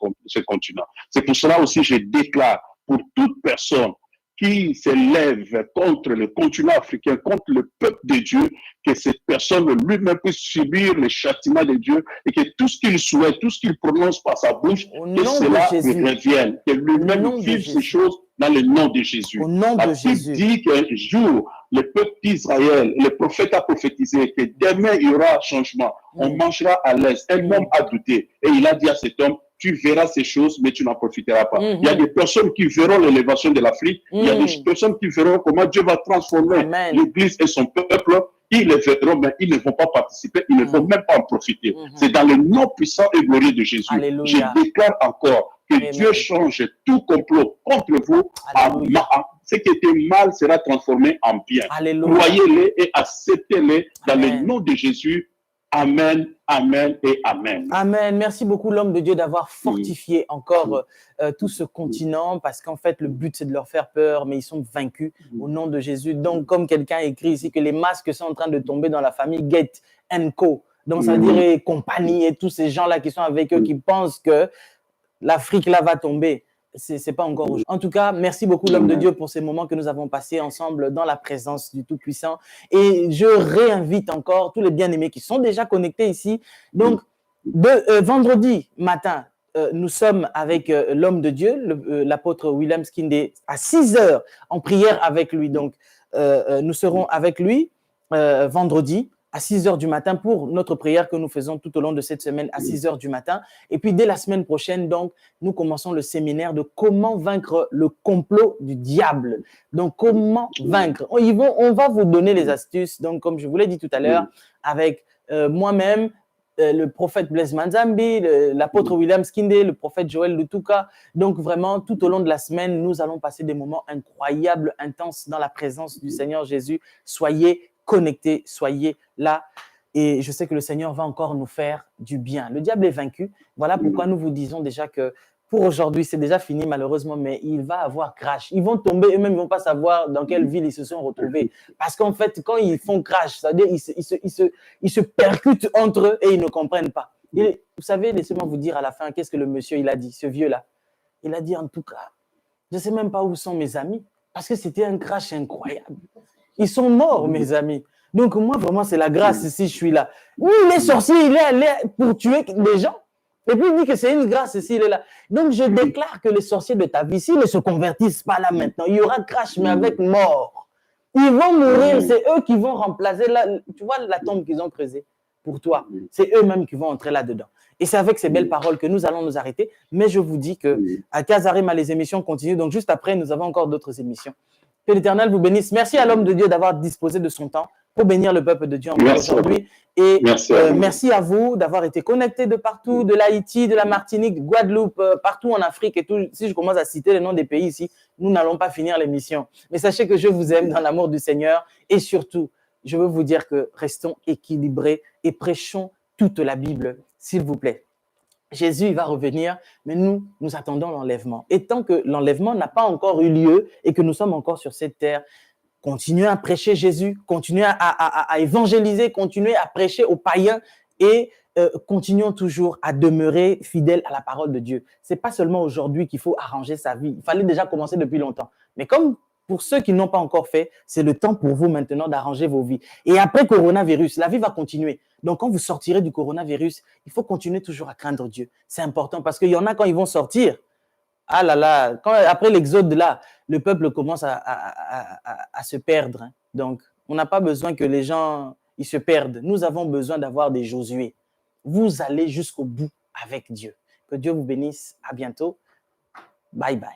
continent. C'est pour cela aussi, je déclare pour toute personne qui se lève contre le continent africain, contre le peuple de Dieu, que cette personne lui-même puisse subir le châtiment de Dieu et que tout ce qu'il souhaite, tout ce qu'il prononce par sa bouche, que cela lui revienne, que lui-même vive ces choses dans le nom de Jésus. La Bible dit qu'un jour, le peuple d'Israël, le prophète a prophétisé que demain il y aura un changement. On mangera à l'aise. Un homme a douté et il a dit à cet homme, tu verras ces choses, mais tu n'en profiteras pas. Il y a des personnes qui verront l'élévation de l'Afrique. Il y a des personnes qui verront comment Dieu va transformer l'Église et son peuple. Ils le verront, mais ils ne vont pas participer, ils ne vont même pas en profiter. C'est dans le nom puissant et glorieux de Jésus. Alléluia. Je déclare encore que Dieu change tout complot contre vous. Ce qui était mal sera transformé en bien. Croyez-les et acceptez-les dans le nom de Jésus. Amen, amen et amen. Amen. Merci beaucoup, l'homme de Dieu, d'avoir fortifié encore tout ce continent, parce qu'en fait, le but, c'est de leur faire peur, mais ils sont vaincus au nom de Jésus. Donc, comme quelqu'un écrit ici, que les masques sont en train de tomber dans la famille Gates & Co. Donc, ça veut dire et compagnie et tous ces gens-là qui sont avec eux, qui pensent que l'Afrique, là, va tomber. C'est pas encore aujourd'hui. En tout cas, merci beaucoup, l'homme de Dieu, pour ces moments que nous avons passés ensemble dans la présence du Tout-Puissant. Et je réinvite encore tous les bien-aimés qui sont déjà connectés ici. Donc, vendredi matin, nous sommes avec l'homme de Dieu, l'apôtre William Skindé, à 6 heures en prière avec lui. Donc, nous serons avec lui vendredi à 6 heures du matin pour notre prière que nous faisons tout au long de cette semaine à 6 heures du matin. Et puis, dès la semaine prochaine, donc, nous commençons le séminaire de comment vaincre le complot du diable. Donc, comment vaincre. On va vous donner les astuces. Donc, comme je vous l'ai dit tout à l'heure, avec moi-même, le prophète Blaise Manzambi, l'apôtre William Skindé, le prophète Joël Lutuka. Donc, vraiment, tout au long de la semaine, nous allons passer des moments incroyables, intenses dans la présence du Seigneur Jésus. Soyez connectés, soyez là. Et je sais que le Seigneur va encore nous faire du bien. Le diable est vaincu. Voilà pourquoi nous vous disons déjà que pour aujourd'hui, c'est déjà fini malheureusement, mais il va avoir crash. Ils vont tomber, eux-mêmes, ils ne vont pas savoir dans quelle ville ils se sont retrouvés. Parce qu'en fait, quand ils font crash, c'est-à-dire ils se percutent entre eux et ils ne comprennent pas. Et, vous savez, laissez-moi vous dire à la fin, qu'est-ce que le monsieur il a dit, ce vieux-là. Il a dit en tout cas, je ne sais même pas où sont mes amis, parce que c'était un crash incroyable. Ils sont morts, mes amis. Donc, moi, vraiment, c'est la grâce si je suis là. Lui, il est sorcier, il est allé pour tuer des gens. Et puis, il dit que c'est une grâce s'il est là. Donc, je déclare que les sorciers de ta vie, s'ils ne se convertissent pas là maintenant, il y aura crash, mais avec mort. Ils vont mourir, c'est eux qui vont remplacer, tu vois la tombe qu'ils ont creusée pour toi. C'est eux-mêmes qui vont entrer là-dedans. Et c'est avec ces belles paroles que nous allons nous arrêter. Mais je vous dis qu'à Casarema, les émissions continuent. Donc, juste après, nous avons encore d'autres émissions. Que l'Éternel vous bénisse. Merci à l'homme de Dieu d'avoir disposé de son temps pour bénir le peuple de Dieu encore aujourd'hui. Et merci à vous d'avoir été connectés de partout, de l'Haïti, de la Martinique, de Guadeloupe, partout en Afrique et tout. Si je commence à citer les noms des pays ici, nous n'allons pas finir l'émission. Mais sachez que je vous aime dans l'amour du Seigneur. Et surtout, je veux vous dire que restons équilibrés et prêchons toute la Bible, s'il vous plaît. Jésus, il va revenir, mais nous attendons l'enlèvement. Et tant que l'enlèvement n'a pas encore eu lieu et que nous sommes encore sur cette terre, continuez à prêcher Jésus, continuez à évangéliser, continuez à prêcher aux païens et continuons toujours à demeurer fidèles à la parole de Dieu. Ce n'est pas seulement aujourd'hui qu'il faut arranger sa vie. Il fallait déjà commencer depuis longtemps. Mais comme pour ceux qui n'ont pas encore fait, c'est le temps pour vous maintenant d'arranger vos vies. Et après coronavirus, la vie va continuer. Donc, quand vous sortirez du coronavirus, il faut continuer toujours à craindre Dieu. C'est important parce qu'il y en a quand ils vont sortir. Ah là là, après l'exode là, le peuple commence à se perdre. Hein. Donc, on n'a pas besoin que les gens ils se perdent. Nous avons besoin d'avoir des Josué. Vous allez jusqu'au bout avec Dieu. Que Dieu vous bénisse. À bientôt. Bye bye.